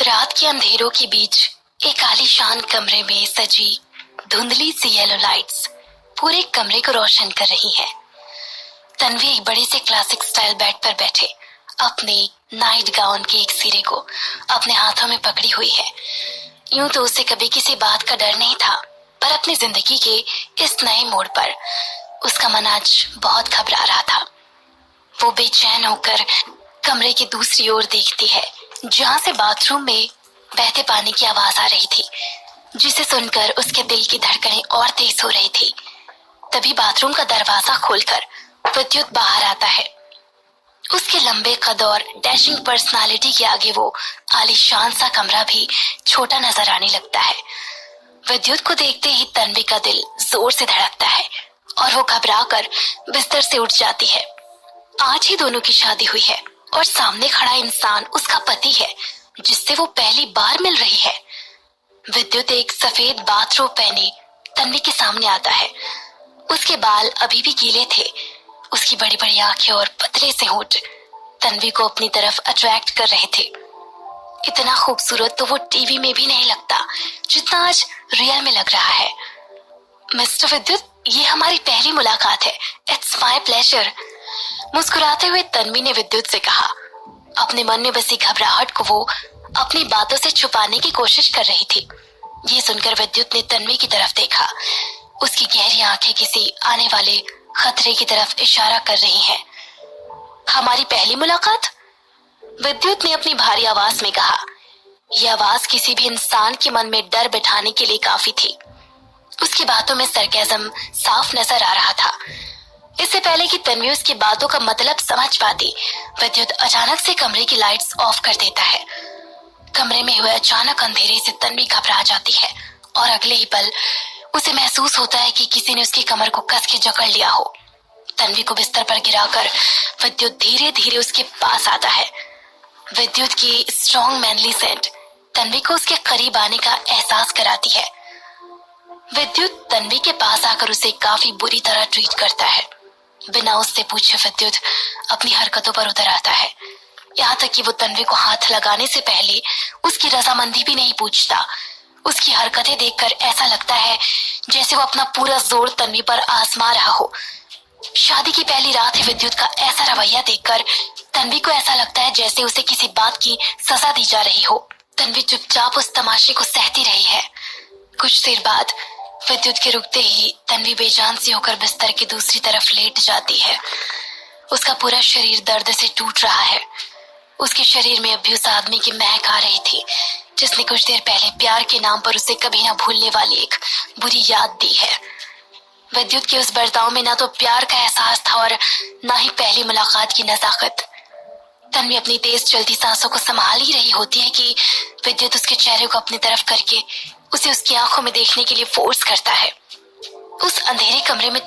रात के अंधेरों के बीच एक आलीशान कमरे में सजी धुंधली सी येलो लाइट्स पूरे कमरे को रोशन कर रही है। तन्वी एक बड़े से क्लासिक स्टाइल बेड पर बैठे अपने नाइट गाउन के एक सिरे को अपने हाथों में पकड़ी हुई है। यूं तो उसे कभी किसी बात का डर नहीं था, पर अपनी जिंदगी के इस नए मोड़ पर उसका मन आज बहुत घबरा रहा था। वो बेचैन होकर कमरे की दूसरी ओर देखती है, जहां से बाथरूम में बहते पानी की आवाज आ रही थी, जिसे सुनकर उसके दिल की धड़कनें और तेज हो रही थी। तभी बाथरूम का दरवाजा खोलकर विद्युत बाहर आता है। उसके लंबे कद और डैशिंग पर्सनालिटी के आगे वो आलीशान सा कमरा भी छोटा नजर आने लगता है। विद्युत को देखते ही तन्वी का दिल जोर से धड़कता है और वो घबरा कर बिस्तर से उठ जाती है। आज ही दोनों की शादी हुई है और सामने खड़ा इंसान उसका पति है, जिससे वो पहली बार मिल रही है। विद्युत एक सफेद बाथरोब पहने तन्वी के सामने आता है। उसके बाल अभी भी गीले थे। उसकी बड़ी बड़ी आंखें और पतले से होंठ तन्वी को अपनी तरफ अट्रैक्ट कर रहे थे। इतना खूबसूरत तो वो टीवी में भी नहीं लगता जितना आज रियल में लग रहा है। मिस्टर विद्युत, ये हमारी पहली मुलाकात है। It's my pleasure. मुस्कुराते हुए तन्वी ने विद्युत से कहा। अपने मन में बसी घबराहट को वो अपनी बातों से छुपाने की कोशिश कर रही थी। ये सुनकर विद्युत ने तन्वी की तरफ देखा। उसकी गहरी आंखें किसी आने वाले खतरे की तरफ इशारा कर रही हैं। हमारी पहली मुलाकात? विद्युत ने अपनी भारी आवाज में कहा। यह आवाज किसी भी इंसान के मन में डर बिठाने के लिए काफी थी। उसकी बातों में सरकाज़म साफ नजर आ रहा था। इससे पहले कि तन्वी उसकी बातों का मतलब समझ पाती, विद्युत अचानक से कमरे की लाइट्स ऑफ कर देता है। कमरे में हुए अचानक अंधेरे से तन्वी घबरा जाती है और अगले ही पल उसे महसूस होता है कि किसी ने उसकी कमर को कस के जकड़ लिया हो। तन्वी को बिस्तर पर गिराकर विद्युत धीरे धीरे उसके पास आता है। विद्युत की स्ट्रॉन्ग मैनली सेंट तन्वी को उसके करीब आने का एहसास कराती है। विद्युत तन्वी के पास आकर उसे काफी बुरी तरह ट्रीट करता है। बिना उससे पूछे विद्युत अपनी हरकतों पर उतर आता है। यहाँ तक कि वो तन्वी को हाथ लगाने से पहले उसकी रजामंदी भी नहीं पूछता। उसकी हरकतें देखकर ऐसा लगता है जैसे वो अपना पूरा जोर तन्वी पर आजमा रहा हो। शादी की पहली रात है। विद्युत का ऐसा रवैया देखकर तन्वी को ऐसा लगता है जैसे उसे किसी बात की सजा दी जा रही हो। तन्वी चुपचाप उस तमाशे को सहती रही है। कुछ देर बाद विद्युत के रुकते ही तन्वी बेजान सी होकर बिस्तर की दूसरी तरफ लेट जाती है। उसका पूरा शरीर दर्द से टूट रहा है। उसके शरीर में अभी उस आदमी की महक आ रही थी, जिसने कुछ देर पहले प्यार के नाम पर उसे कभी ना भूलने वाली एक बुरी याद दी है। विद्युत के उस बर्ताव में ना तो प्यार का एहसास था और ना ही पहली मुलाकात की नजाकत। तन्वी अपनी तेज चलती सांसों को संभाल ही रही होती है कि विद्युत उसके चेहरे को अपनी तरफ करके उसे उसकी आंखों में देखने के लिए फोर्स करता है। उस अंधेरे कमरे में